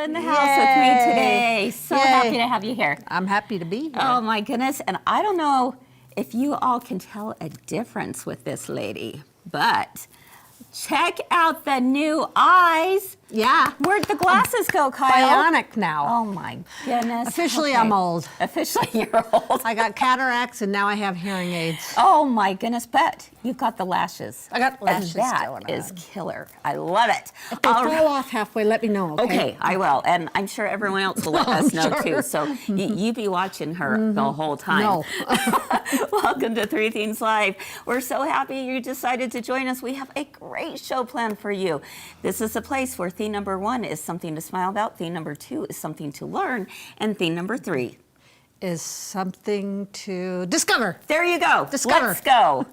in the house with me today. So happy to have you here. I'm happy to be here. Oh my goodness, and I don't know if you all can tell a difference with this lady, but check out the new eyes. Yeah. Where'd the glasses go, Kyle? Bionic now. Oh my goodness. Officially, I'm old. Officially, you're old. I got cataracts and now I have hearing aids. Oh my goodness, but you've got the lashes. I got lashes and that still on. is killer. I love it. If they fall off halfway, let me know, okay? Okay, I will, and I'm sure everyone else will let us know too. So you be watching her the whole time. No. Welcome to Three Things Live. We're so happy you decided to join us. We have a great show planned for you. This is a place where theme number 1 is something to smile about, theme number 2 is something to learn, and theme number 3 is something to discover. There you go. Discover. Let's go.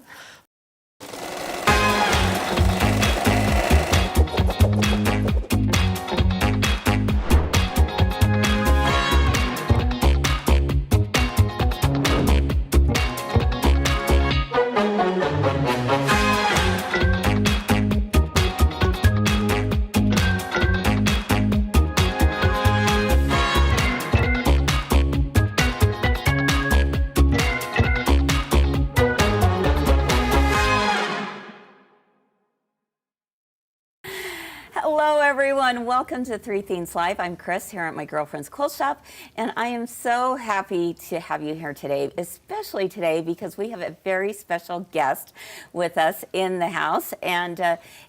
Hello everyone, welcome to Three Things Live. I'm Kris here at my girlfriend's quilt shop, and I am so happy to have you here today, especially today because we have a very special guest with us in the house, and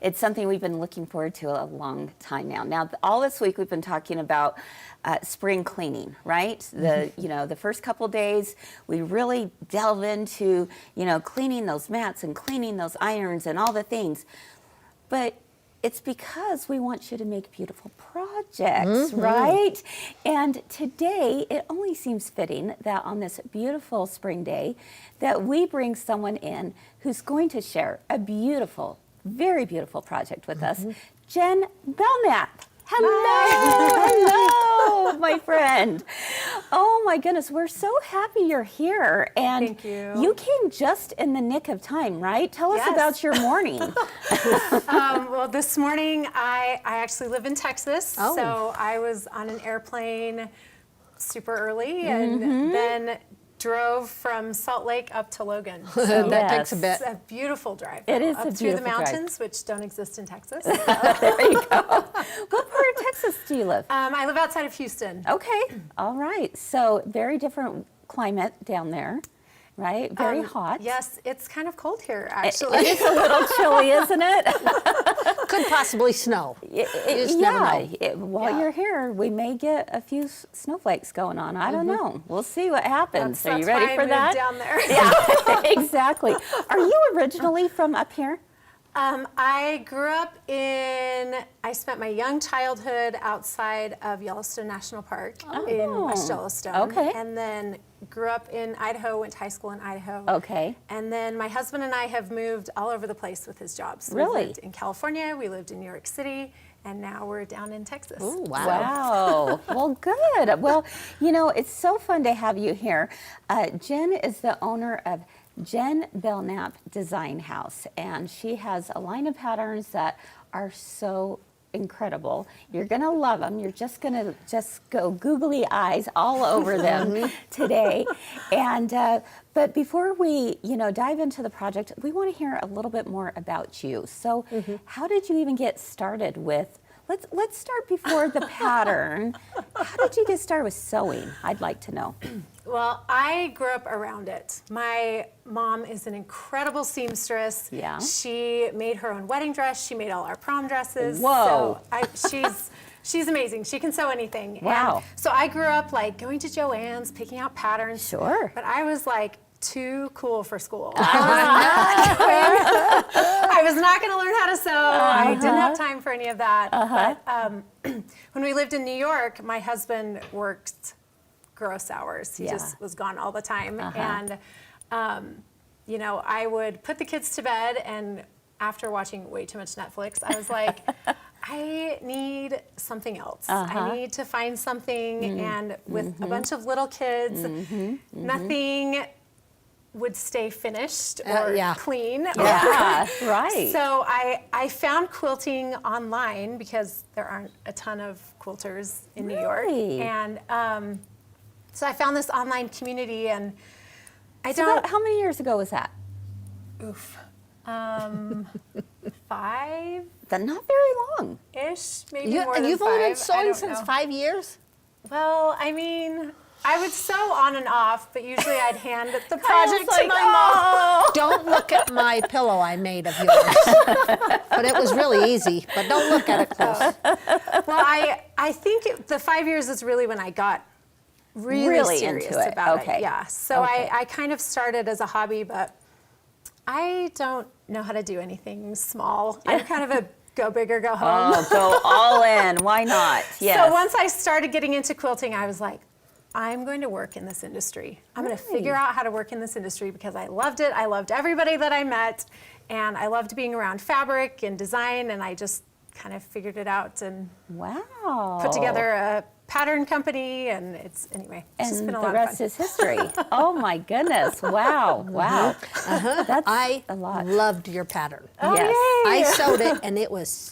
it's something we've been looking forward to a long time now. Now, all this week we've been talking about spring cleaning, right? The first couple days we really delve into cleaning those mats and cleaning those irons and all the things, but it's because we want you to make beautiful projects, right? And today, it only seems fitting that on this beautiful spring day, that we bring someone in who's going to share a beautiful, very beautiful project with us, Jen Belnap. Hello, hello, my friend. Oh my goodness, we're so happy you're here. And thank you. You came just in the nick of time, right? Tell us about your morning. Well, this morning I actually live in Texas, so I was on an airplane super early and then drove from Salt Lake up to Logan. So that takes a bit. It's a beautiful drive. It is up a through the beautiful drive. mountains, which don't exist in Texas. There you go. What part of Texas do you live? I live outside of Houston. Okay, all right. So very different climate down there, right? Very hot. Yes, it's kind of cold here, actually. It's a little chilly, isn't it? Could possibly snow. You just never know. While you're here, we may get a few snowflakes going on. I don't know. We'll see what happens. Are you That's ready why for I that? moved down there. Yeah, exactly. Are you originally from up here? I grew up I spent my young childhood outside of Yellowstone National Park in West Yellowstone. Okay. And then grew up in Idaho, went to high school in Idaho. Okay. And then my husband and I have moved all over the place with his jobs. Really? We lived in California, we lived in New York City, and now we're down in Texas. Ooh, wow. Wow. Well, good. Well, it's so fun to have you here. Jen is the owner of Jen Belnap Design House, and she has a line of patterns that are so incredible. You're gonna love them. You're just gonna go googly eyes all over them today. And but before we dive into the project, we want to hear a little bit more about you. So how did you even get started with? Let's start before the pattern. How did you get started with sewing? I'd like to know. Well, I grew up around it. My mom is an incredible seamstress. Yeah. She made her own wedding dress. She made all our prom dresses. Whoa. So she's amazing. She can sew anything. Wow. And so I grew up like going to Joann's, picking out patterns. Sure. But I was like too cool for school. I was not going to learn how to sew. I didn't have time for any of that. But when we lived in New York, my husband worked gross hours. He just was gone all the time. And, I would put the kids to bed, and after watching way too much Netflix, I was like, I need something else. I need to find something. And with a bunch of little kids, nothing would stay finished or yeah. clean. Yeah, right. So I found quilting online because there aren't a ton of quilters in New York. Really? And so I found this online community, and I So don't, about how many years ago was that? 5-ish, Not very long. maybe more than You've 5. only been I sewing don't since know. 5 years? Well, I mean, I would sew on and off, but usually I'd hand the project like, to my mom. Don't look at my pillow I made of yours. But it was really easy, but don't look at it close. Well, I think the 5 years is really when I got really serious into it. about Okay. it. Yeah. So Okay. I kind of started as a hobby, but I don't know how to do anything small. I'm kind of a go big or go home. Oh, go all in. Why not? Yes. So once I started getting into quilting, I was like, I'm going to work in this industry. I'm going to figure out how to work in this industry because I loved it. I loved everybody that I met, and I loved being around fabric and design, and I just kind of figured it out and Wow. put together a pattern company, and it's just And been a the lot of rest fun. is history. Oh my goodness. Wow. Wow. That's I a lot. loved your pattern. Oh, Yes. yay. I sewed it, and it was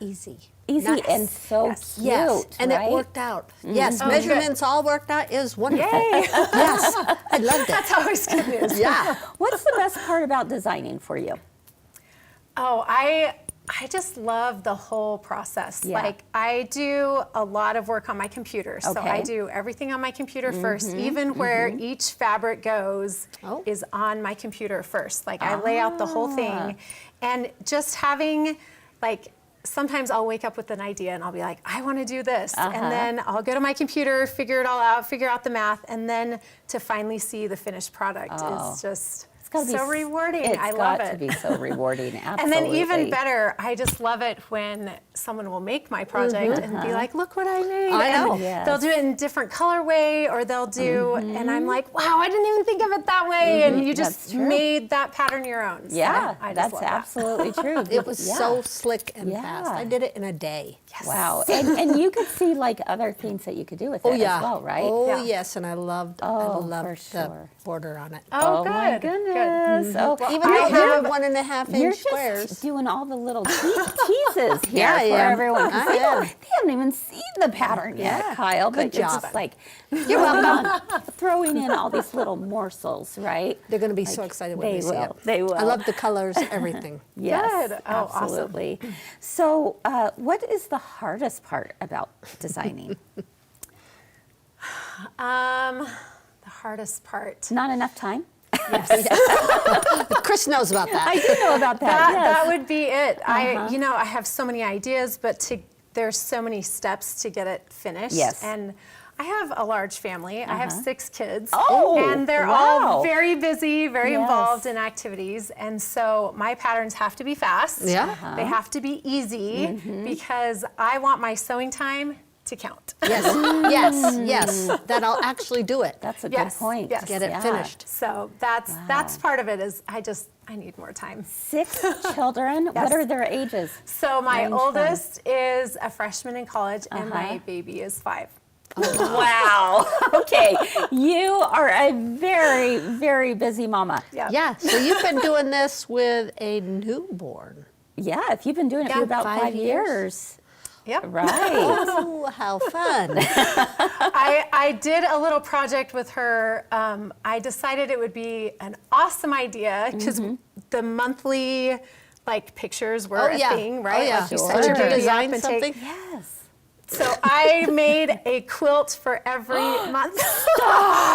easy. Easy Nice. and so Yes. cute. Yes, and right? it worked out. Yes, Oh, measurements all worked out. It was wonderful. Yay. Yes, I loved it. That's always good news. Yeah. What's the best part about designing for you? Oh, I just love the whole process. Yeah. Like, I do a lot of work on my computer. So Okay. I do everything on my computer first, even where each fabric goes Oh. is on my computer first. Like, I lay out the whole thing. And just having, like, sometimes I'll wake up with an idea and I'll be like, I want to do this. And then I'll go to my computer, figure it all out, figure out the math, and then to finally see the finished product is just gotta be so rewarding. It's I love got it. to be so rewarding. And Absolutely. then even better, I just love it when someone will make my project and be like, look what I made. I And know. Yes. they'll do it in different colorway, or they'll do, and I'm like, wow, I didn't even think of it that way. And you That's just true. made that pattern your own. So Yeah, I just that's love that. absolutely true. It was Yeah. so slick and fast. Yeah. I did it in a day. Wow. And you could see like other things that you could do with it Oh yeah. as well, right? Oh Yeah. yes, and I loved Oh, the for sure. border on it. Oh, Oh good. my goodness. Good. Oh, Even I though they have- were 1.5 you're inch just squares. doing all the little teases here Yeah, I for am. everyone. 'cause I They am. haven't even seen the pattern yet, Yeah. Kyle. Good But you're job. just like You're welcome. throwing in all these little morsels, right? They're going to be so excited when they they see will. it. They will. I love the colors, everything. Yes, Good. Oh, awesome. absolutely. So, what is the hardest part about designing? The hardest part. Not enough time? Chris knows about that. I do know about that. Yes. That would be it. I have so many ideas, but there's so many steps to get it finished. Yes. And I have a large family. I have 6 kids. Oh, and they're wow. all very busy, very Yes. involved in activities. And so my patterns have to be fast. Yeah. They have to be easy because I want my sewing time to count. Yes. That I'll actually do it. That's a Yes, good point. yes. Get it finished. So that's part of it is I need more time. 6 children. What are their ages? So my Range from- oldest is a freshman in college, and my baby is 5. Wow. Okay. You are a very, very busy mama. Yeah, so you've been doing this with a newborn. Yeah. If you've been doing it for Yeah, about 5 5 years. years. Yep. Right. Oh, how fun. I did a little project with her. I decided it would be an awesome idea because the monthly pictures were a thing, right? Oh, yeah. Like you Sure. set your Did you baby design up and something? take. Yes. So I made a quilt for every month.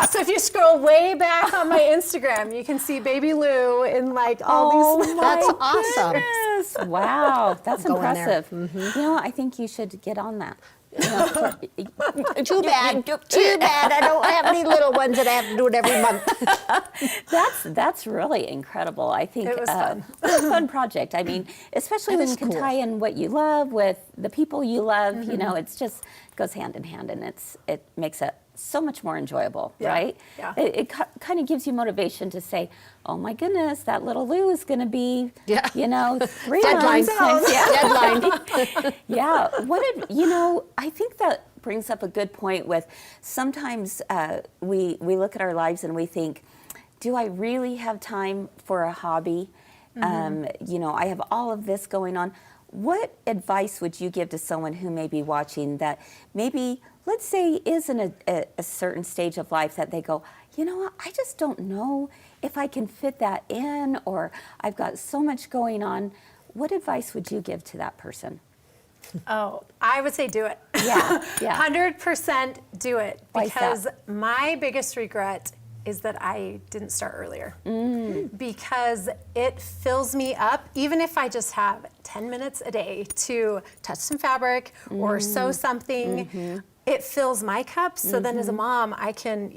So if you scroll way back on my Instagram, you can see baby Lou in all these. That's awesome. Goodness. Wow. That's Go in there. impressive. You know, I think you should get on that. You know, Too bad. Too bad. I don't have any little ones that I have to do it every month. That's really incredible. I think It was fun. It's a fun project. I mean, especially That when is you can cool. tie in what you love with the people you love. You know, it's just goes hand in hand, and it makes it so much more enjoyable, Yeah, right? yeah. It kind of gives you motivation to say, "Oh my goodness, that little Lou is going to be, Yeah. 3 Deadline. months." next- Yeah. Deadline. Yeah. I think that brings up a good point with sometimes we look at our lives and we think, do I really have time for a hobby? I have all of this going on. What advice would you give to someone who may be watching that maybe, let's say, is in a certain stage of life that they go, you know what, I just don't know if I can fit that in, or I've got so much going on. What advice would you give to that person? Oh, I would say do it. Yeah. 100% do it. Why is Because that? my biggest regret is that I didn't start earlier. Because it fills me up, even if I just have 10 minutes a day to touch some fabric or sew something. It fills my cup, so then as a mom, I can,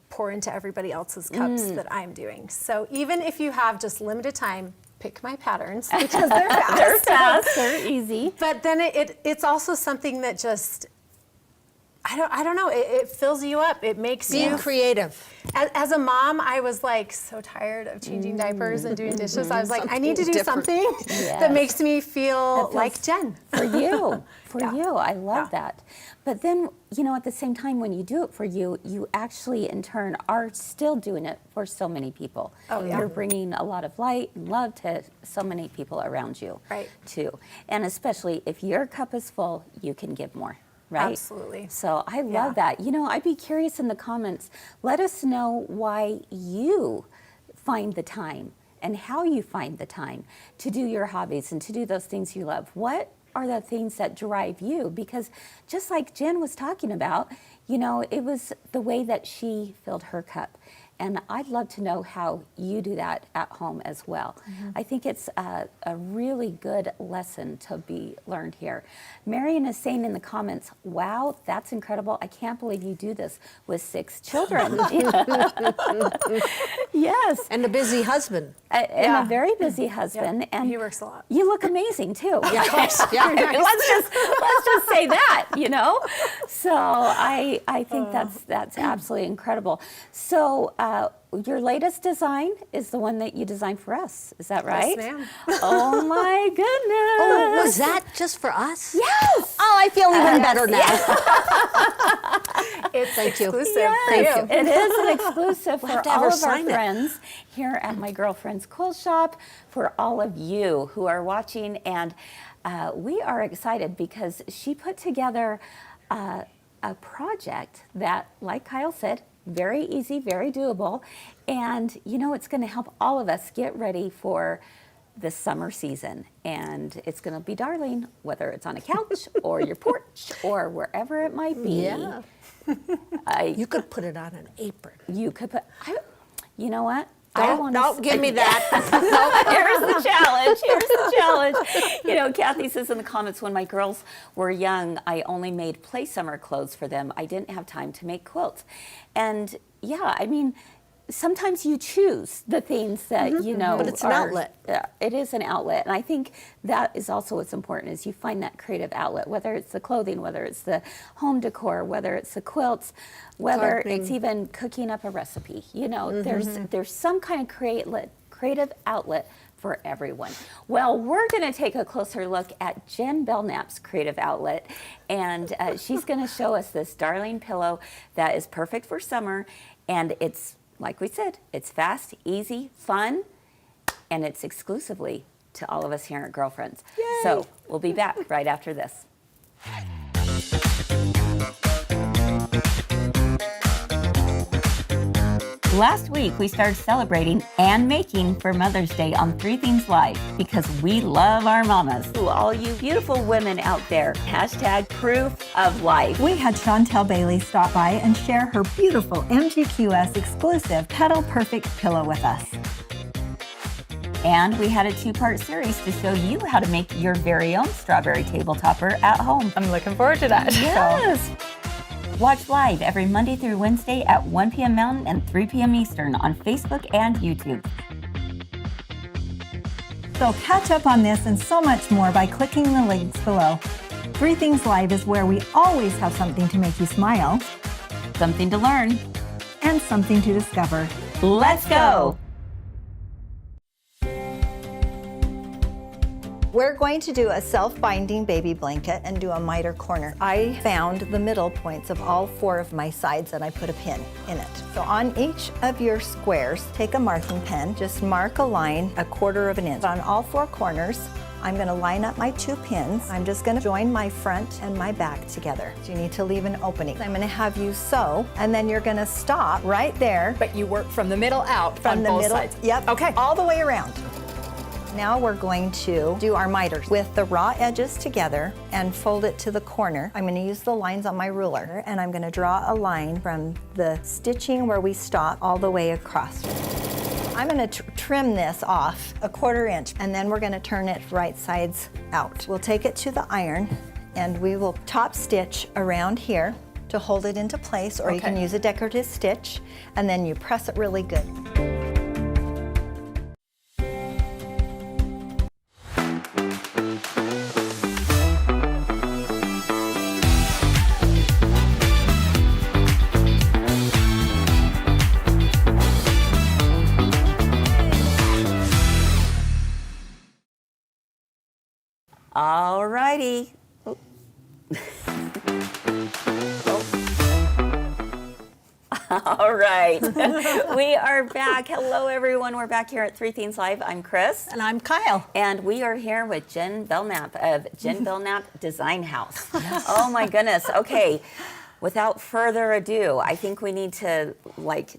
pour into everybody else's cups that I'm doing. So even if you have just limited time, pick my patterns because they're fast. They're fast, they're easy. But then it's also something that just, I don't know, it fills you up. It makes Being you creative. As a mom, I was like so tired of changing diapers and doing dishes. I was like, I need to do something that makes me feel like Jen. For you, Yeah. you. I love that. But then, at the same time, when you do it for you, you actually, in turn, are still doing it for so many people. Oh, yeah. You're bringing a lot of light and love to so many people around you, Right. too. And especially if your cup is full, you can give more. Right? Absolutely. So I Yeah. love that. I'd be curious in the comments. Let us know why you find the time and how you find the time to do your hobbies and to do those things you love. What are the things that drive you? Because just like Jen was talking about, it was the way that she filled her cup. And I'd love to know how you do that at home as well. I think it's a really good lesson to be learned here. Marion is saying in the comments, wow, that's incredible. I can't believe you do this with 6 children. Yes. And a busy husband. And a very busy husband. And He works a lot. you look amazing too. Yeah, of course. Yeah. let's just say that, So I think that's absolutely incredible. So your latest design is the one that you designed for us. Is that right? Yes, ma'am. Oh my goodness. Oh, was that just for us? Yes. Oh, I feel even better now. It's you. exclusive for Yes, you. it is an exclusive We'll have for to have all her of our sign it. friends here at My Girlfriend's Quilt Shop, for all of you who are watching. And we are excited because she put together a project that, like Kyle said, very easy, very doable. And, it's going to help all of us get ready for the summer season. And it's going to be darling, whether it's on a couch or your porch or wherever it might be. Yeah. You could put it on an apron. You could put, you know what? Don't give me that. Here's the challenge. Kathy says in the comments, when my girls were young, I only made play summer clothes for them. I didn't have time to make quilts. And sometimes you choose the things that, But it's an outlet. It is an outlet. And I think that is also what's important, is you find that creative outlet, whether it's the clothing, whether it's the home decor, whether it's the quilts, whether Gardening. it's even cooking up a recipe. There's some kind of creative outlet for everyone. Well, we're going to take a closer look at Jen Belnap's creative outlet, and she's going to show us this darling pillow that is perfect for summer, and it's, like we said, it's fast, easy, fun, and it's exclusively to all of us here at Girlfriends. Yay. So we'll be back right after this. Last week, we started celebrating and making for Mother's Day on 3 Things Live because we love our mamas. To all you beautiful women out there, hashtag proof of life. We had Chantel Bailey stop by and share her beautiful MGQS exclusive Petal Perfect pillow with us. And we had a 2-part series to show you how to make your very own strawberry table topper at home. I'm looking forward to that. Yes. Watch live every Monday through Wednesday at 1 p.m. Mountain and 3 p.m. Eastern on Facebook and YouTube. So catch up on this and so much more by clicking the links below. 3 Things Live is where we always have something to make you smile Something to learn. and something to discover. Let's go. We're going to do a self-binding baby blanket and do a miter corner. I found the middle points of all 4 of my sides and I put a pin in it. So on each of your squares, take a marking pen, just mark a line 1/4 of an inch. On all 4 corners, I'm going to line up my 2 pins. I'm just going to join my front and my back together. So you need to leave an opening. I'm going to have you sew, and then you're going to stop right there. But you work from the middle out From on the both middle, sides. Yep. Okay. All the way around. Now we're going to do our miters with the raw edges together and fold it to the corner. I'm going to use the lines on my ruler, and I'm going to draw a line from the stitching where we stop all the way across. I'm going to trim this off 1/4 inch, and then we're going to turn it right sides out. We'll take it to the iron, and we will top stitch around here to hold it into place, or you can use a decorative stitch, and then you press it really good. All righty. Oh. All right. We are back. Hello, everyone. We're back here at 3 Themes Live. I'm Kris. And I'm Kyle. And we are here with Jen Belnap of Jen Belnap Design House. Oh, my goodness. Okay. Without further ado, I think we need to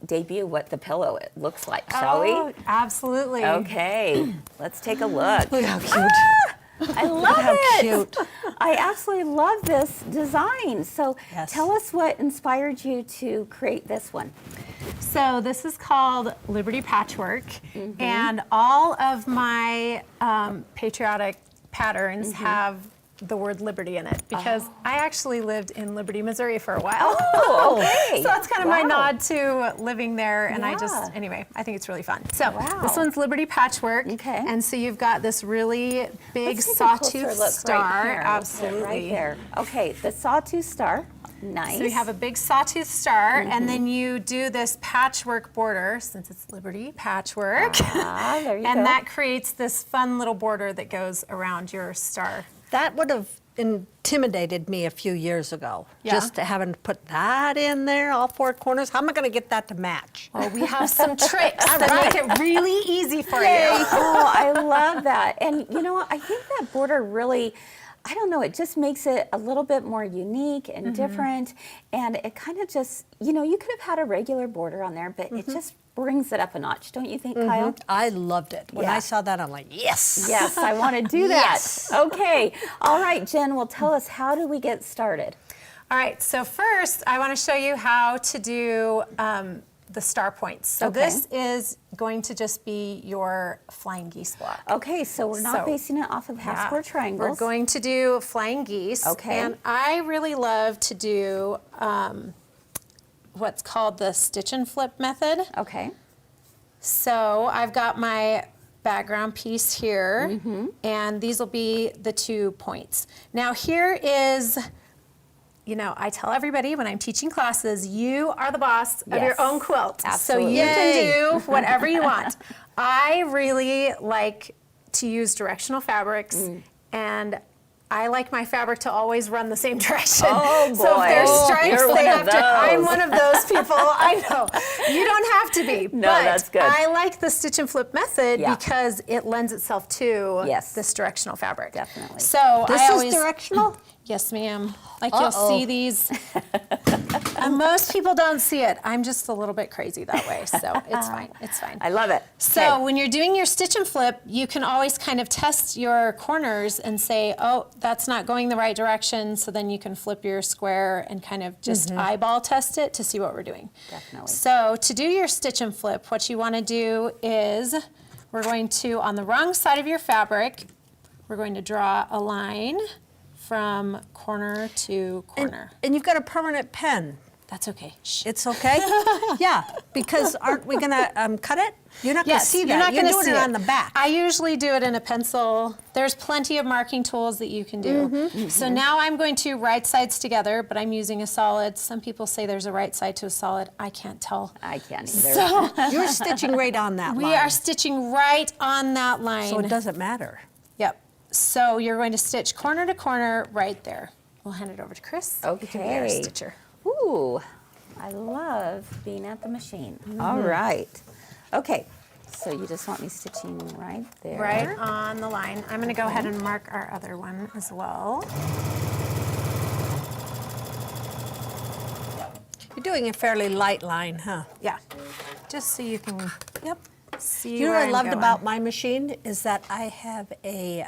debut what the pillow looks like, shall we? Absolutely. Okay. Let's take a look. Look how cute. I love How it. cute. I absolutely love this design. So Yes. tell us what inspired you to create this one. So this is called Liberty Patchwork, and all of my patriotic patterns have the word liberty in it because I actually lived in Liberty, Missouri for a while. Oh, okay. So that's kind of my Wow. nod to living there, and Yeah. anyway, I think it's really fun. So Wow. this one's Liberty Patchwork, Okay. and so you've got this really big Let's take a sawtooth closer look star. right here. Absolutely. Right there. Okay, the sawtooth star. Nice. So we have a big sawtooth star, and then you do this patchwork border, since it's Liberty Patchwork. Ah, there you and go. that creates this fun little border that goes around your star. That would have intimidated me a few years ago. Yeah. Just to having to put that in there, all 4 corners. How am I going to get that to match? Well, we have some tricks that make it really easy for you. Oh, I love that. And you know what? I think that border really, I don't know, it just makes it a little bit more unique and different. And it kind of just, you could have had a regular border on there, but it just brings it up a notch, don't you think, Kyle? I loved it. When Yeah. I saw that, I'm like, yes. Yes, I want to do that. Yes. Okay. All right, Jen, well, tell us, how do we get started? All right, so first I want to show you how to do the star points. So Okay. this is going to just be your flying geese block. Okay, so we're not So- basing it off of half square triangles. We're going to do flying geese. Okay. And I really love to do what's called the stitch and flip method. Okay. So I've got my background piece here, and these will be the 2 points. Now here is, I tell everybody when I'm teaching classes, you are the boss of your Yes, own quilt. absolutely. So you can do whatever you want. I really like to use directional fabrics, and I like my fabric to always run the same direction. Oh, So boy. if there's stripes, You're they one have of to. I'm those. one of those people. I know. You don't have to be. No, but that's good. I like the stitch and flip method Yeah. because it lends itself to Yes. this directional fabric. Definitely. So This I is always, directional? Yes, ma'am. Like you'll see these. And most people don't see it. I'm just a little bit crazy that way, so it's fine. It's fine. I love it. So Okay. when you're doing your stitch and flip, you can always kind of test your corners and say, oh, that's not going the right direction. So then you can flip your square and kind of just eyeball test it to see what we're doing. Definitely. So to do your stitch and flip, what you want to do is we're going to, on the wrong side of your fabric, we're going to draw a line from corner to corner. And you've got a permanent pen. That's okay. Shh. It's okay? Yeah, because aren't we going to cut it? You're not going to Yes, see that. you're not going to doing see it on the back. I usually do it in a pencil. There's plenty of marking tools that you can do. So now I'm going to right sides together, but I'm using a solid. Some people say there's a right side to a solid. I can't tell. I can't either. So You're stitching right on that we line. are stitching right on that line. So it doesn't matter. Yep. So you're going to stitch corner to corner right there. We'll hand it over to Kris. Okay. You can be our stitcher. Ooh, I love being at the machine. All right. Okay, so you just want me stitching right there. Right on the line. I'm going to go ahead and mark our other one as well. You're doing a fairly light line, huh? Yeah, just so you can Yep. see You know where what I I'm loved going. about my machine is that I have a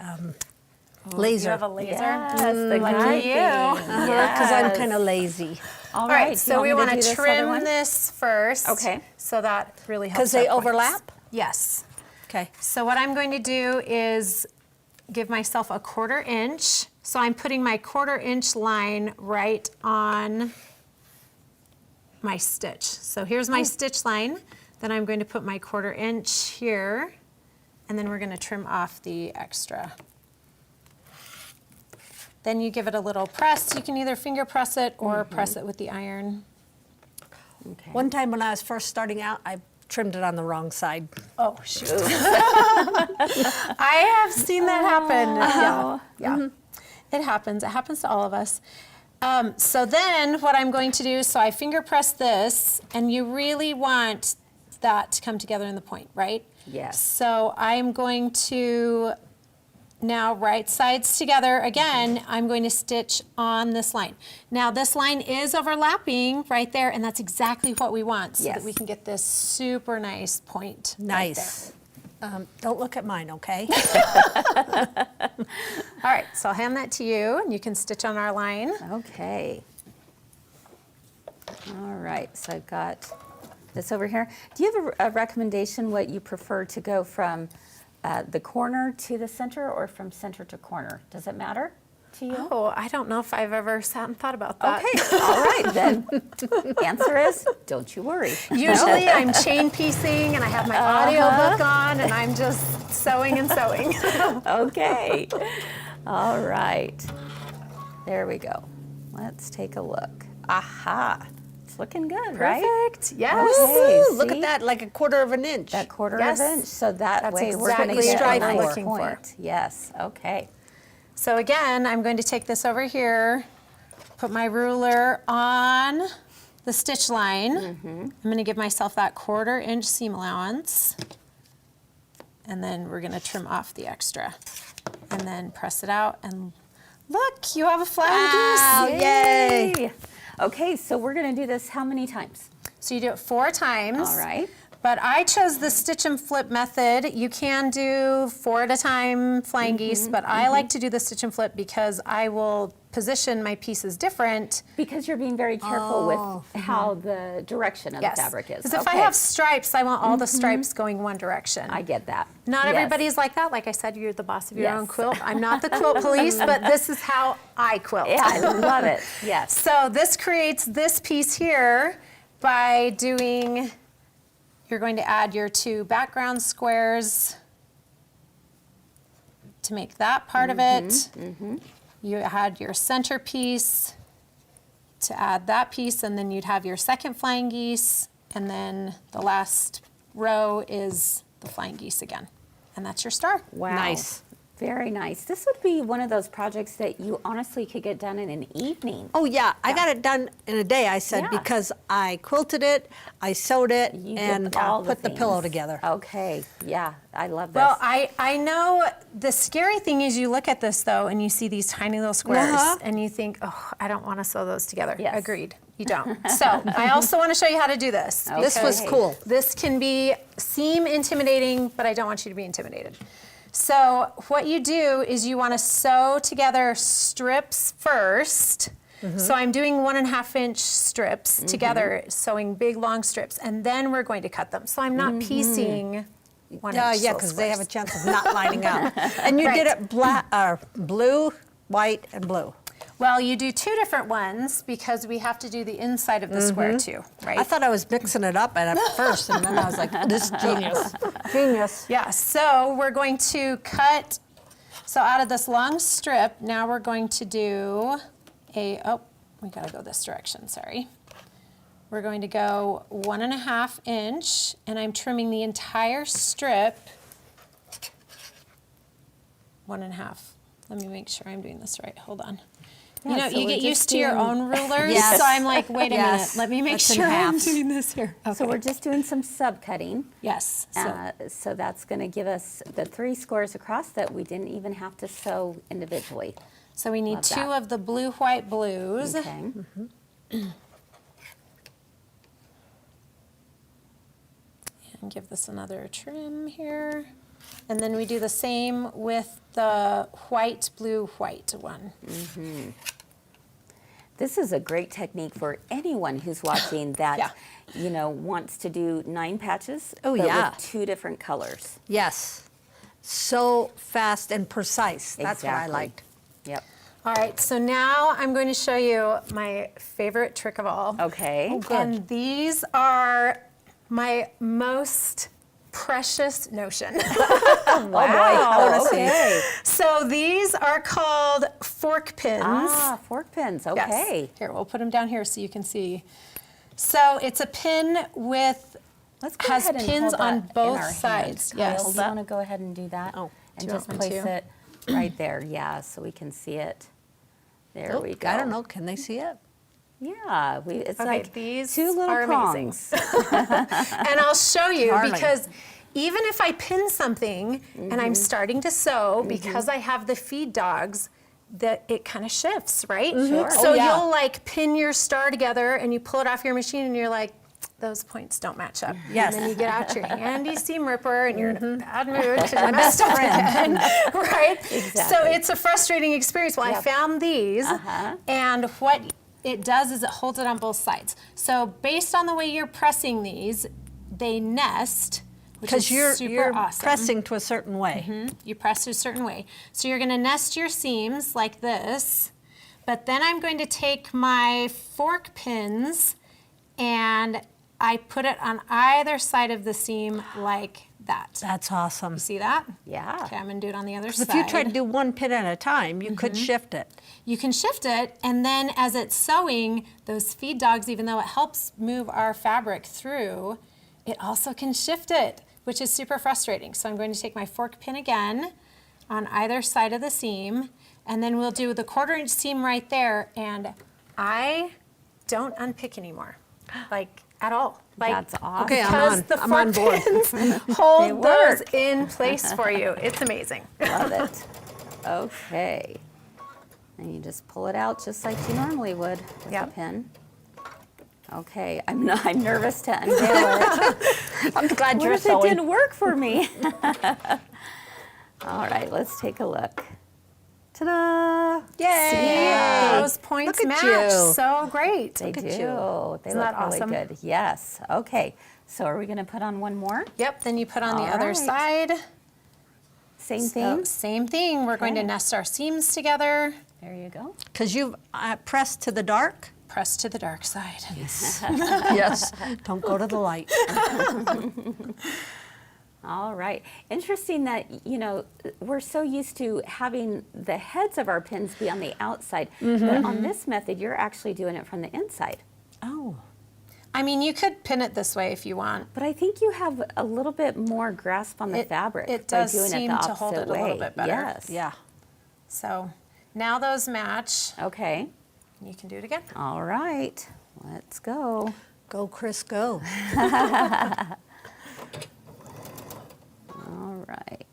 laser. You have a laser? Yes, the Lucky good you. thing. Because I'm Yes. kind of lazy. All All right, right, so we want do to this other trim one? this first. Okay. So that really helps. Because they our points. overlap? Yes. Okay. So what I'm going to do is give myself a 1/4 inch. So I'm putting my 1/4 inch line right on my stitch. So here's my stitch line. Then I'm going to put my 1/4 inch here, and then we're going to trim off the extra. Then you give it a little press. You can either finger press it or press it with the iron. Okay. One time when I was first starting out, I trimmed it on the wrong side. Oh, shoot. I have seen that happen. Yeah. It happens. It happens to all of us. So then what I'm going to do, so I finger press this, and you really want that to come together in the point, right? Yes. So I'm going to now right sides together again. I'm going to stitch on this line. Now this line is overlapping right there, and that's exactly what we want, so Yes. that we can get this super nice point. Nice. Don't look at mine, okay? All right, so I'll hand that to you, and you can stitch on our line. Okay. All right, so I've got this over here. Do you have a recommendation what you prefer to go from the corner to the center or from center to corner? Does it matter to you? Oh, I don't know if I've ever sat and thought about that. Okay, all right then. Answer is, don't you worry. Usually I'm chain piecing and I have my audiobook on and I'm just sewing and sewing. Okay. All right. There we go. Let's take a look. Aha. It's looking good, right? Perfect. Yes. Okay, Woo, look see? at that, like a 1/4 of an inch. That 1/4 Yes. of inch. So that That's way we're going to exactly get what a I'm nice looking for. point. Yes. Okay. So again, I'm going to take this over here, put my ruler on the stitch line. I'm going to give myself that 1/4 inch seam allowance. And then we're going to trim off the extra. And then press it out and look, you have a flying Wow, goose. yay. Okay, so we're going to do this how many times? So you do it 4 times. All right. But I chose the stitch and flip method. You can do 4 at a time flying geese, but I like to do the stitch and flip because I will position my pieces different. Because you're being very careful with how the direction of the fabric is. Because if I have stripes, I want all the stripes going one direction. I get that. Not Yes. everybody's like that. Like I said, you're the boss of your own Yes. quilt. I'm not the quilt police, but this is how I quilt. Yeah, I love it. Yes. So this creates this piece here by doing, you're going to add your 2 background squares to make that part of it. You add your center piece to add that piece, and then you'd have your second flying geese, and then the last row is the flying geese again. And that's your star. Wow. Nice. Very nice. This would be one of those projects that you honestly could get done in an evening. Oh yeah, I got it done in a day, I said, Yeah. because I quilted it, I sewed it, You and did all put the pillow things. together. Okay. Yeah, I love this. Well, I know the scary thing is you look at this though and you see these tiny little squares and you think, oh, I don't want to sew those together. Yes. Agreed. You don't. So I also want to show you how to do this. This was Okay. cool. This can seem intimidating, but I don't want you to be intimidated. So what you do is you want to sew together strips first. So I'm doing 1.5 inch strips together, sewing big long strips, and then we're going to cut them. So I'm not piecing 1 inch. Yeah, little because they have a squares. chance of not lining up. And you did it blue, white, and blue. Well, you do 2 different ones because we have to do the inside of the square too, right? I thought I was mixing it up at first, and then I was like, this is genius. Genius. Yeah, so we're going to cut, so out of this long strip, now we're going to do we gotta go this direction, sorry. We're going to go 1.5 inch, and I'm trimming the entire strip 1.5 Let me make sure I'm doing this right. Hold on. Yeah, you know, so you we're get just used to your doing- own rulers, Yes. so I'm like, wait a minute. Yes. Let me make That's in sure I'm halves. doing this here. Okay. So we're just doing some subcutting. yes. So that's going to give us the 3 squares across that we didn't even have to sew individually. So we need Love 2 that. of the blue, white, blues. Okay. And give this another trim here. And then we do the same with the white, blue, white one. This is a great technique for anyone who's watching that, Yeah. you know, wants to do 9 patches, Oh, but yeah. with 2 different colors. Yes. So fast and precise. That's what I Exactly. liked. Yep. All right, so now I'm going to show you my favorite trick of all. Okay. Oh, good. And these are my most precious notion. Wow. Okay. So these are called fork pins. Ah, fork pins. Yes. Okay. Here, we'll put them down here so you can see. So it's a pin with Let's go has ahead and pins hold on that in both our sides. hands. Yes. Kyle, do you want to go ahead and do that? Oh, and do you just want me place to? it right there. Yeah, so we can see it. There Oh, we go. I don't know. Can they see it? Yeah, it's Okay, like these 2 little are amazing. prongs. And I'll show you Darling. because even if I pin something and I'm starting to sew, because I have the feed dogs, that it kind of shifts, right? Sure. So Oh, yeah. you'll like pin your star together and you pull it off your machine and you're like, those points don't match up. Yes. And then you get out your handy seam ripper and you're in a bad mood because you messed up again, right? So Exactly. it's a frustrating experience. Well, I Yep. found these, and what it does is it holds it on both sides. So based on the way you're pressing these, they nest, which is Because you're super awesome. pressing to a certain way. You press a certain way. So you're gonna nest your seams like this, but then I'm going to take my fork pins and I put it on either side of the seam like that. That's awesome. See that? Yeah. Okay, I'm gonna do it on the other side. If you try to do one pin at a time, you could shift it. You can shift it, and then as it's sewing, those feed dogs, even though it helps move our fabric through, it also can shift it, which is super frustrating. So I'm going to take my fork pin again on either side of the seam, and then we'll do the 1/4-inch seam right there, and I don't unpick anymore, like at all. Like, That's awesome. Okay, because the I'm on fork board. pins hold those work. in place for you. It's amazing. Love it. Okay. And you just pull it out just like you normally would with a Yep. pin. Okay, I'm nervous to unveil it. I'm glad What you're if it sewing. didn't work for me? All right, let's take a look. Ta-da! Yay! Those points Look at match you. so great. They do. at you. They Isn't look that really awesome? good. Yes. Okay. So are we going to put on one more? Yep, then you put on the All other right. side. Same So, thing. same thing. We're going to Okay. nest our seams together. There you go. Because you've pressed to the dark. Press to the dark side. Yes. Don't go to the light. All right. Interesting that, you know, we're so used to having the heads of our pins be on the outside, but on this method, you're actually doing it from the inside. Oh. I mean, you could pin it this way if you want. But I think you have a little bit more grasp on the fabric it by does doing seem it the to hold opposite it a little way. bit better. Yes. Yeah. So now those match. Okay. You can do it again. All right. Let's go. Go, Kris, go. All right.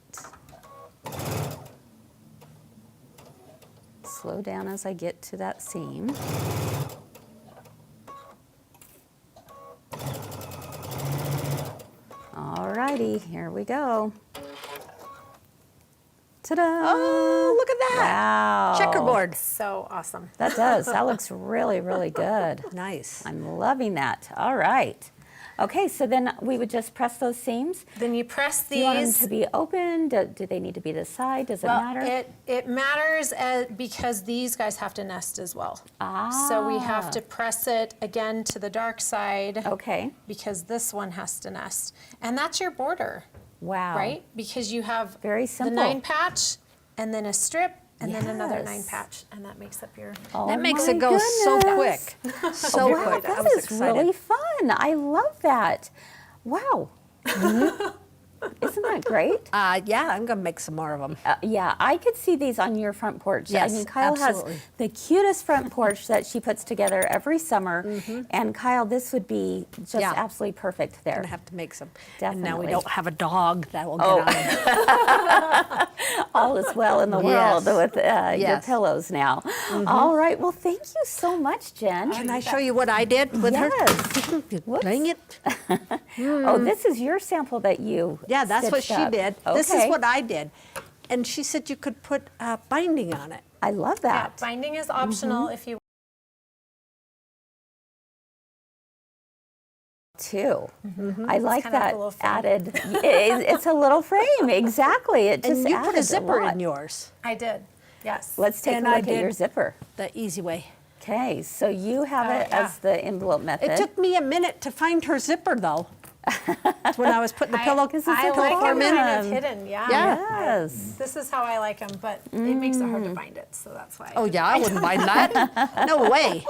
Slow down as I get to that seam. All righty, here we go. Ta-da! Oh, look at that. Wow. Checkerboard. So awesome. That does. That looks really, really good. Nice. I'm loving that. All right. Okay, so then we would just press those seams. Then you press Do you want them these. to be open? Do they need to be this side? Does it Well, matter? it matters because these guys have to nest as well. So we have to press it again to the dark side Okay. because this one has to nest. And that's your border, Wow. right? Because you have Very the simple. 9 patch and then a strip and then another 9 Yes. patch. And that makes up your... Oh That makes my it go so goodness. quick. So Wow, quick. I that was is excited. really fun. I love that. Wow. Isn't that great? Yeah, I'm going to make some more of them. Yeah, I could see these on your front porch. Yes, I mean, Kyle absolutely. has the cutest front porch that she puts together every summer. And Kyle, this would be just Yeah. absolutely perfect there. I'm going to have to make some. Definitely. And now we don't have a dog that will get on them. All is well in the world Yes. with your Yes. pillows now. All right. Well, thank you so much, Jen. Can I show you what I did with her? Yes. Dang it. Oh, this is your sample that you Yeah, that's what stitched she up. did. This is Okay. what I did. And she said you could put binding on it. I love Yeah, that. binding is optional if you Too. I like kind of that a little frame. added. It's a little frame, exactly. It just And you added put a zipper lot. in yours, I did. Yes. Let's take And a I look at did- your zipper. the easy way. Okay, so you have it yeah. as the envelope method. It took me a minute to find her zipper, though. when I was putting the pillow it's I a like them form in kind of them. hidden, yeah. Yes. This is how I like them, but it makes it hard to bind it, so that's why. Oh, yeah, I wouldn't mind that. No way.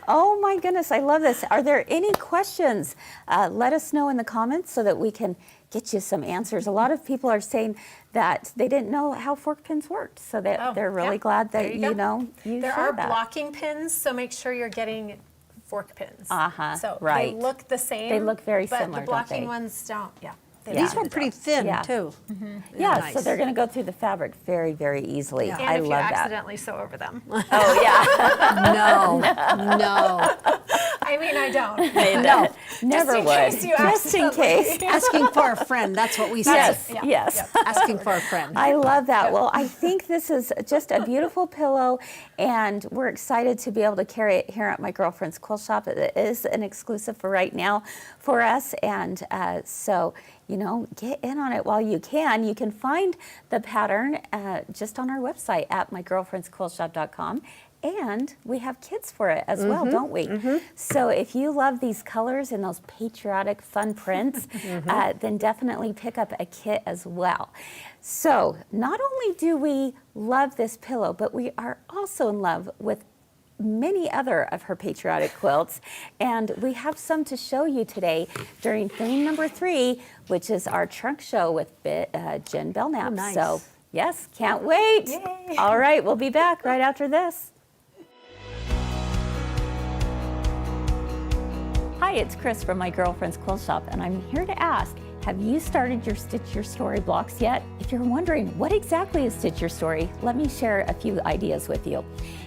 Oh my goodness, I love this. Are there any questions? Let us know in the comments so that we can get you some answers. A lot of people are saying that they didn't know how fork pins worked, so that Oh, they're really yeah. glad There that you go. you There shared are that. blocking pins, so make sure you're getting fork pins. So right. they look the same. They look very but similar, the don't blocking they? ones don't. Yeah. They Yeah. don't These do were the pretty job. thin, Yeah. too. Yeah, so Nice. they're going to go through the fabric very, very easily. Yeah. And I if you love that. accidentally sew over them. Oh yeah. No, no. I mean, I don't. No. Never in would. case you Just in case. Asking for a friend, that's what we say. Yes. Yeah. Yes. Asking for a friend. I love that. Well, I think this is just a beautiful pillow, and we're excited to be able to carry it here at my girlfriend's quilt shop. It is an exclusive for right now for us, and so get in on it while you can. You can find the pattern just on our website at mygirlfriendsquiltshop.com. And we have kits for it as well, don't we? So if you love these colors and those patriotic fun prints, then definitely pick up a kit as well. So not only do we love this pillow, but we are also in love with many other of her patriotic quilts, and we have some to show you today during theme number 3, which is our trunk show with Jen Belnap. Oh, nice. So yes, can't wait. Yay. All right, we'll be back right after this. Hi, it's Kris from My Girlfriend's Quilt Shop, and I'm here to ask, have you started your Stitch Your Story blocks yet? If you're wondering what exactly is Stitch Your Story, let me share a few ideas with you.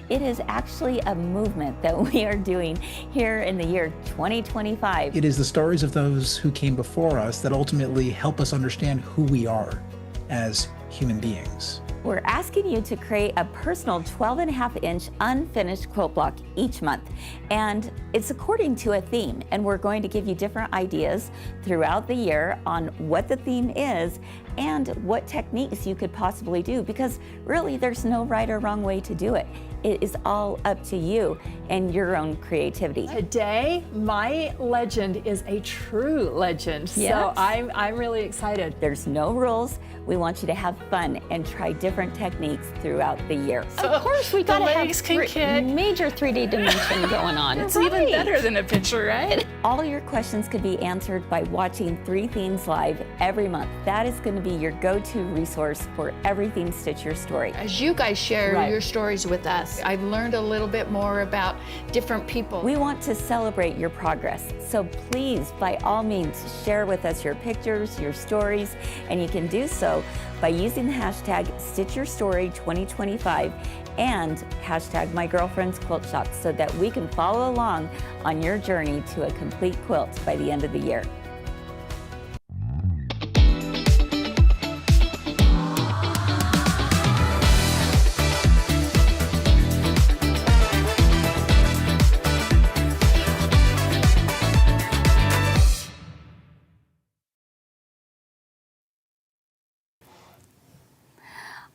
It is actually a movement that we are doing here in the year 2025. It is the stories of those who came before us that ultimately help us understand who we are as human beings. We're asking you to create a personal 12.5-inch unfinished quilt block each month. And it's according to a theme. And we're going to give you different ideas throughout the year on what the theme is and what techniques you could possibly do, because really there's no right or wrong way to do it. It is all up to you and your own creativity. Today, my legend is a true legend. Yes. So I'm really excited. There's no rules. We want you to have fun and try different techniques throughout the year. Of course, we gotta have legs can kick. major 3D dimension going on. It's even better than a picture, right? All your questions could be answered by watching 3 Themes live every month. That is going to be your go-to resource for everything Stitch Your Story. As you guys share Right. your stories with us, I've learned a little bit more about different people. We want to celebrate your progress, so please, by all means, share with us your pictures, your stories, and you can do so by using the hashtag StitchYourStory2025 and hashtag MyGirlfriendsQuiltShop so that we can follow along on your journey to a complete quilt by the end of the year.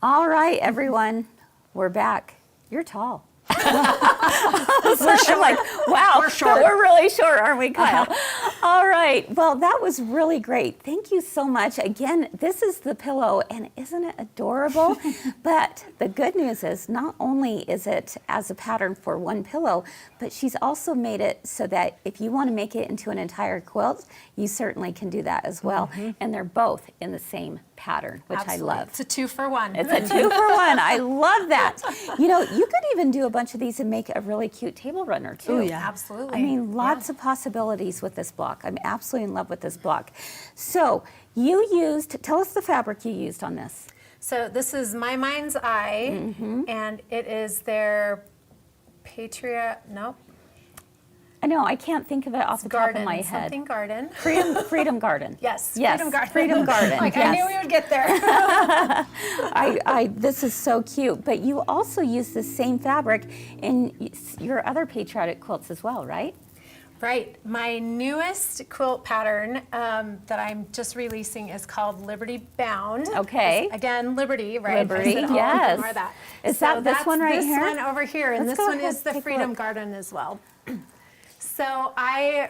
All right, everyone, we're back. You're tall. I'm like, wow, but we're really short, aren't we, Kyle? All right. Well, that was really great. Thank you so much. Again, this is the pillow, and isn't it adorable? But the good news is not only is it as a pattern for one pillow, but she's also made it so that if you want to make it into an entire quilt, you certainly can do that as well. And they're both in the same pattern, which Absolutely. I love. It's a 2-for-1. It's a 2-for-1. I love that. You know, you could even do a bunch of these and make a really cute table runner too. Oh, yeah. Absolutely. I mean, lots of possibilities with this block. I'm absolutely in love with this block. So you used, tell us the fabric you used on this. So this is My Mind's Eye, and it is their I know, I can't think of it off the top garden, of my head. something garden. Freedom Garden. Yes, Yes, Freedom Garden. Freedom Garden. Like, yes. I knew we would get there. This is so cute. But you also use the same fabric in your other patriotic quilts as well, right? Right. My newest quilt pattern that I'm just releasing is called Liberty Bound. Okay. Again, Liberty, right? Liberty, I said all yes. of them are that. Is that this that's one right this here? one over here, and Let's this go one ahead, is the take a Freedom look. Garden as well. So I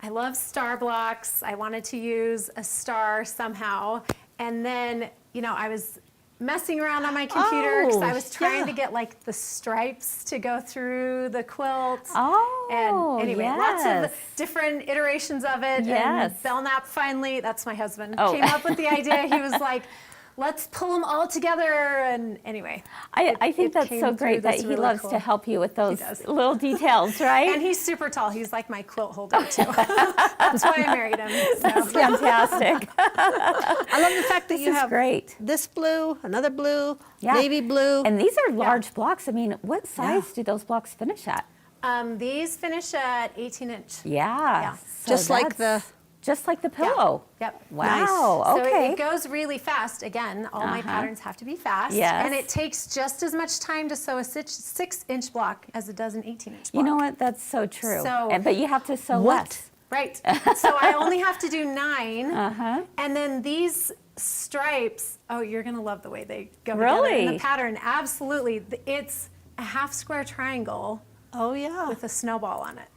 love star blocks. I wanted to use a star somehow, and then I was messing around on my computer because I was trying to get like the stripes to go through the quilt. Oh, And anyway, lots yes. of different iterations of it. Yes. And Belnap finally, that's my husband, Oh. came up with the idea. He was like, let's pull them all together. And anyway. I think it that's came so through great that this he really loves cool. to help you with those does. little details, right? And he's super tall. He's like my quilt holder too. That's why I married him. That's fantastic. I love the fact that This you is have greach. this blue, another blue, Yeah. navy blue. And these are large blocks. I mean, what size do those blocks finish at? These finish at 18-inch. Yeah. So Just like that's just like the pillow. Yep. Wow. So Okay. it goes really fast. Again, all my patterns have to be fast. Yes. And it takes just as much time to sew a 6-inch block as it does an 18-inch block. You know what? That's so true. So- But you have to sew What? less. Right. So I only have to do 9. And then these stripes, oh, you're going to love the way they go together in Really? the pattern. Absolutely. It's a half square triangle Oh, yeah. with a snowball on it.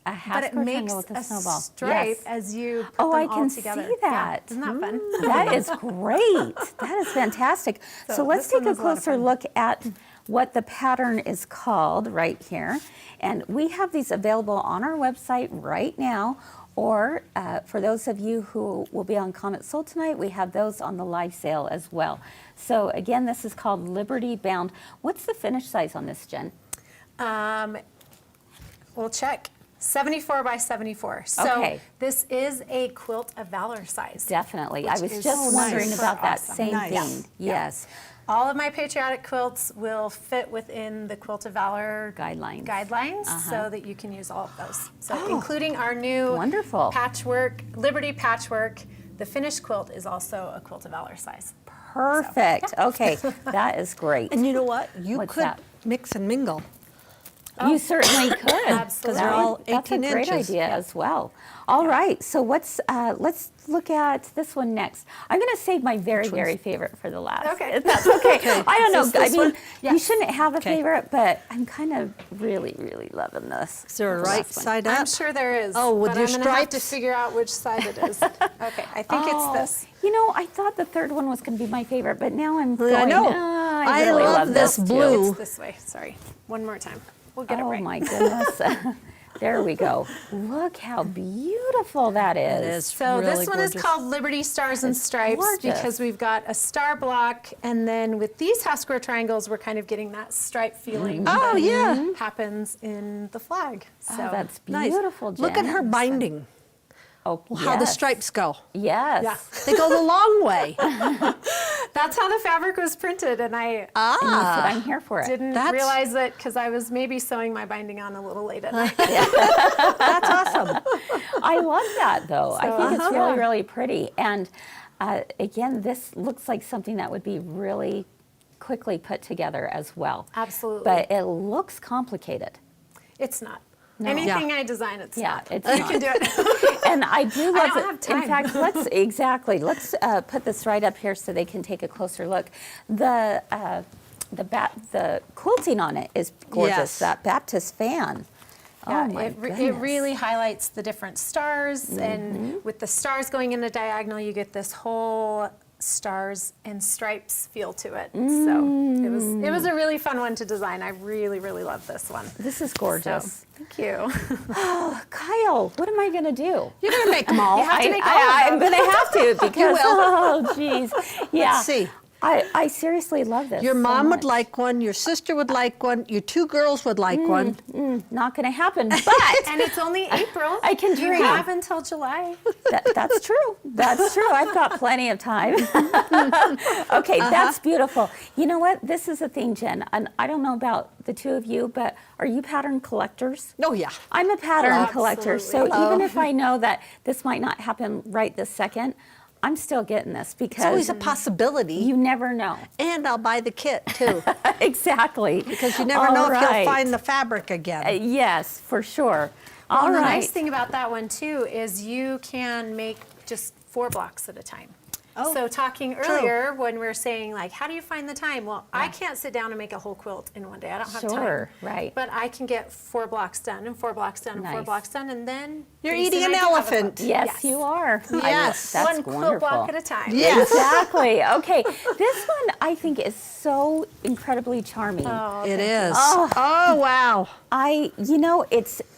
A half But it square makes triangle with a a snowball. stripe Yes. as you put Oh, them I all can together. see that. Yeah. Isn't that fun? That is great. That is fantastic. So let's this one take a was a lot of closer fun. look at what the pattern is called right here. And we have these available on our website right now. Or for those of you who will be on Comet Soul tonight, we have those on the live sale as well. So again, this is called Liberty Bound. What's the finish size on this, Jen? We'll check. 74 by 74. So Okay. this is a quilt of valor size. Definitely. I Which was is just so wondering nice. about that Awesome. same Nice. thing. Yes. All of my patriotic quilts will fit within the Quilt of Valor Guidelines. so that you can use all of those. So including our new Wonderful. Patchwork, Liberty Patchwork, the finished quilt is also a Quilt of Valor size. Perfect. Okay, that is great. And you know what? You What's could that? mix and mingle. You certainly could. Absolutely. They're all That's a 18 great inches. idea as well. All right, so let's look at this one next. I'm going to save my very favorite for the last. Okay. If that's okay. I don't know. Is this I mean, one? you shouldn't have a Okay. favorite, but I'm kind of really loving this. Is there a The right last one. side up? I'm sure there is. Oh, with but your I'm gonna have to stripes? figure out which side it is. Okay, I think it's this. You know, I thought the third one was going to be my favorite, but now I'm going. I know. I I really love this too." blue. It's this way. Sorry. One more time. We'll get it Oh right. my goodness. There we go. Look how beautiful that is. It is. So really this one gorgeous. is called Liberty Stars and It's Stripes gorgeous. because we've got a star block, and then with these half square triangles, we're kind of getting that stripe feeling. Oh, that yeah. happens in the flag. So Oh, that's Nice. beautiful, Jen. Look at her binding. Oh, How the yes. stripes go. Yes. Yeah. They go the long way. that's how the fabric was printed, and I And you said, I'm here for it. didn't That's- realize it because I was maybe sewing my binding on a little late at night. That's awesome. I love that, though. I think it's yeah. really pretty. And again, this looks like something that would be really quickly put together as well. Absolutely. But it looks complicated. It's not. Anything I design, it's Yeah, not. it's you not. can do it. And I do love don't it. have time. In fact, let's put this right up here so they can take a closer look. The quilt quilting on it is gorgeous. Yes. That Baptist fan. Yeah, oh my it goodness. really highlights the different stars, and with the stars going in a diagonal, you get this whole stars and stripes feel to it. So it was a really fun one to design. I really, really love this one. This is gorgeous. So, thank you. Kyle, what am I going to do? You're going to make them all. have to make all of I'm them. going to have to because, oh, geez. Yeah. Let's see. I seriously love this. Your so mom would much. like one, your sister would like one, your 2 girls would like one. Not going to happen, but And it's only April. I can You dream. have until July. that's true. That's true. I've got plenty of time. Okay, that's beautiful. You know what? This is a thing, Jen, and I don't know about the two of you, but are you pattern collectors? Oh, yeah. I'm a pattern collector, so Absolutely. even if I know that this might not happen right this second, I'm still getting this It's because always a possibility. you never know. And I'll buy the kit, too. Exactly. Because you never All know if right. you'll find the fabric again. Yes, for sure. Well, All and the right. nice thing about that one too is you can make just 4 blocks at a time. So talking earlier when we were saying like, how do you find the time? Well, I can't sit down and make a whole quilt in one day. I don't have Sure, time. right. But I can get 4 blocks done and 4 blocks done and 4 Nice. blocks done, and then You're pretty eating soon an I do have a elephant. quilt. Yes, you are. Yes. That's one quilt wonderful. block at a time. Yes. Exactly. Okay. This one I think is so incredibly charming. It is. Oh. Oh, wow.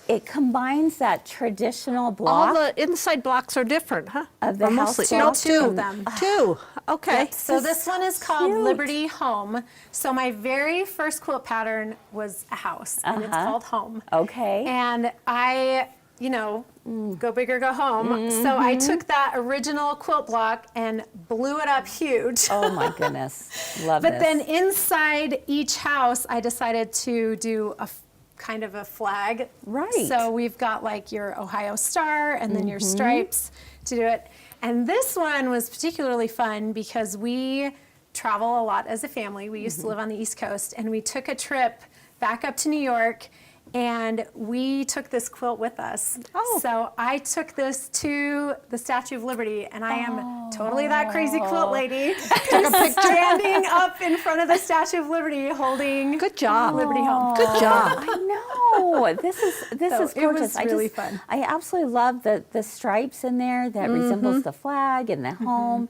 It combines that traditional All block. the inside blocks are different, huh? Of the Or house mostly- wall? No, Two 2 of them. 2. Okay. So this one is called cute. Liberty Home. So my very first quilt pattern was a house, and it's called Home. Okay. And I, go big or go home. So I took that original quilt block and blew it up huge. Oh my goodness. Love But this. then inside each house, I decided to do a kind of a flag. Right. So we've got like your Ohio star and then your stripes to do it. And this one was particularly fun because we travel a lot as a family. We used to live on the East Coast, and we took a trip back up to New York, and we took this quilt with us. Oh. So I took this to the Statue of Liberty, and I am totally that crazy quilt lady. Standing up in front of the Statue of Liberty holding Good job. Liberty Home. Good job. I know. This is So gorgeous. it was really fun. I absolutely love the stripes in there that resembles the flag and the home.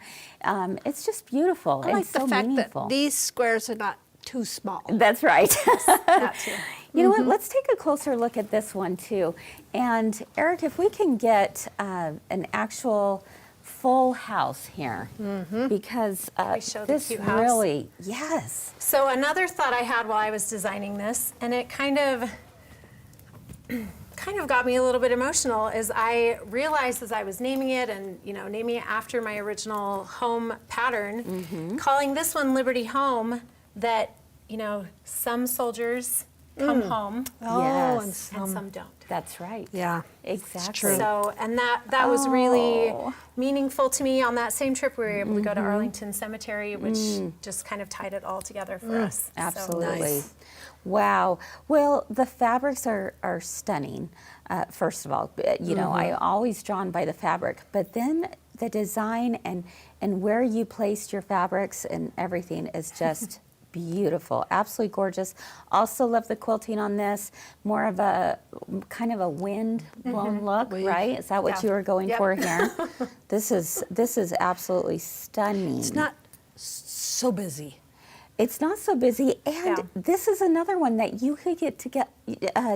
It's just beautiful. I like and so the fact meaningful. that these squares are not too small. That's right. That too. You know what? Let's take a closer look at this one too. And Eric, if we can get an actual full house here, because we show the this cute house? really, yes. So another thought I had while I was designing this, and it kind of got me a little bit emotional, is I realized as I was naming it and naming it after my original home pattern, calling this one Liberty Home, that some soldiers come home Oh, Yes. and some don't. That's right. Yeah. Exactly. true. So, and that was really Oh. meaningful to me. On that same trip, we were able to go to Arlington Cemetery, which just kind of tied it all together for us. So- Absolutely. Nice. Wow. Well, the fabrics are stunning. First of all, I'm always drawn by the fabric, but then the design and where you placed your fabrics and everything is just beautiful. Absolutely gorgeous. Also love the quilting on this. More of a kind of a wind blown look, right? Is that what Yeah. you were going Yep. for here? This is absolutely stunning. It's not so busy. It's not so busy, and Yeah. this is another one that you could get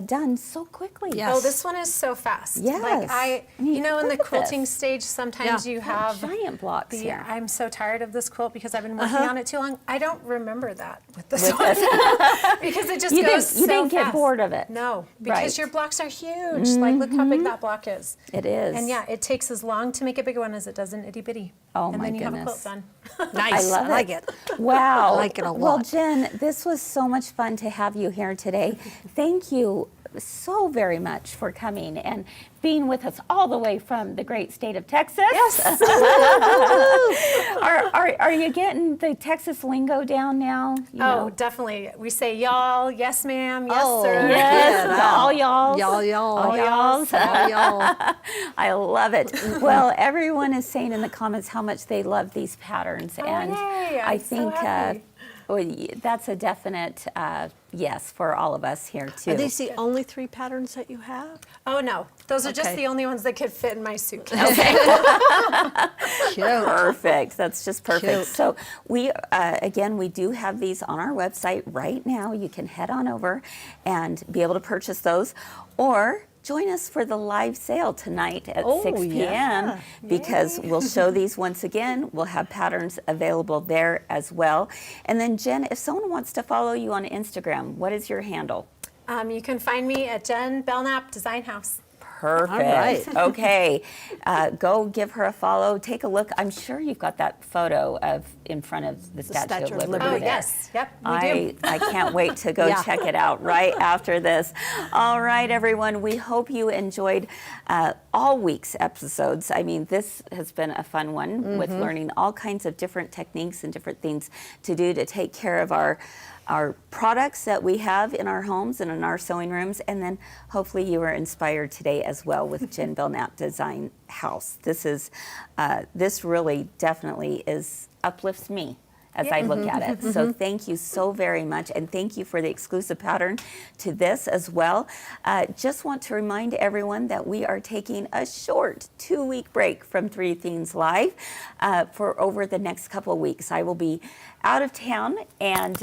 done so quickly. Yes. Oh, this one is so fast. Yes. Like I mean, in the look at quilting this. stage, sometimes Yeah. you have giant blocks here. I'm so tired of this quilt because I've been working on it too long. I don't remember that with this With one this. because it just You goes didn't- you so didn't get fast. bored of it. No, because Right. your blocks are huge. Like look how big that block is. It is. And yeah, it takes as long to make a bigger one as it does an itty bitty. Oh, and my then you goodness. have a quilt done. Nice. love like it. Wow. I like it a Well, lot. Jen, this was so much fun to have you here today. Thank you so very much for coming and being with us all the way from the great state of Texas. Yes. Are you getting the Texas lingo down now? You Oh, know? definitely. We say y'all, yes ma'am, yes Oh, sir. Yes, Yeah. all y'alls. Y'all. All y'alls. All y'all. I love it. Well, everyone is saying in the comments how much they love these patterns, and yay. I I'm so think happy. that's a definite yes for all of us here too. Are these the only 3 patterns that you have? Oh no, those are just Okay. the only ones that could fit in my suitcase. Cute. Perfect. That's just perfect. Cute. So we, again, we do have these on our website right now. You can head on over and be able to purchase those, or join us for the live sale tonight at 6 p.m. yeah. because we'll show these once again. We'll have patterns available there as well. And then Jen, if someone wants to follow you on Instagram, what is your handle? You can find me at Jen Belnap Design House. Perfect. All right. Okay. Go give her a follow. Take a look. I'm sure you've got that photo of in front of the Statue of Liberty. Oh there. yes, yep, we do. I can't wait to go Yeah. check it out right after this. All right, everyone. We hope you enjoyed all week's episodes. I mean, this has been a fun one with learning all kinds of different techniques and different things to do to take care of our products that we have in our homes and in our sewing rooms, and then hopefully you were inspired today as well with Jen Belnap Design House. This really definitely uplifts me as I look at it. So thank you so very much, and thank you for the exclusive pattern to this as well. Just want to remind everyone that we are taking a short 2-week break from 3 Themes Live for over the next couple of weeks. I will be out of town, and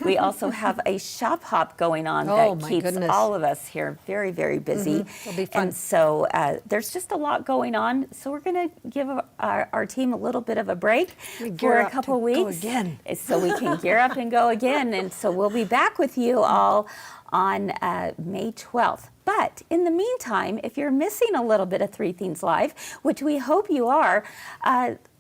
we also have a shop hop going on Oh, that my keeps goodness. all of us here very, very busy. It'll be fun. And so there's just a lot going on. So we're going to give our team a little bit of a break gear for a up couple to go weeks. again. So we can gear up and go again. And so we'll be back with you all on May 12th. But in the meantime, if you're missing a little bit of 3 Themes Live, which we hope you are,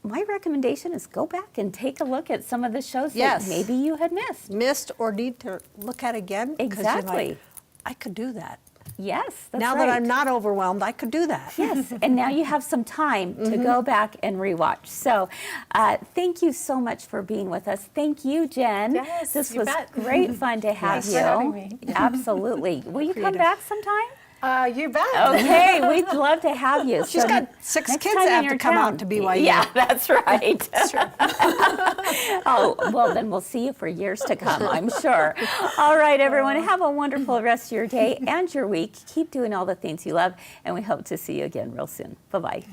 my recommendation is go back and take a look at some of the shows Yes. that maybe you had missed. Missed or need to look at again? 'Cause you're like, Exactly. I could do that. Yes, that's Now right. that I'm not overwhelmed, I could do that. Yes, and now you have some time to go back and rewatch. So thank you so much for being with us. Thank you, Jen. Yes, this you was bet. great fun to have Thanks you. for having me. Absolutely. Will you come back sometime? You bet. Okay, we'd love to have you. She's So got 6 next kids time that in have your to come town. out to BYU. Yeah, that's right. That's true. Oh, well, then we'll see you for years to come, I'm sure. All right, everyone, have a wonderful rest of your day and your week. Keep doing all the things you love, and we hope to see you again real soon. Bye-bye.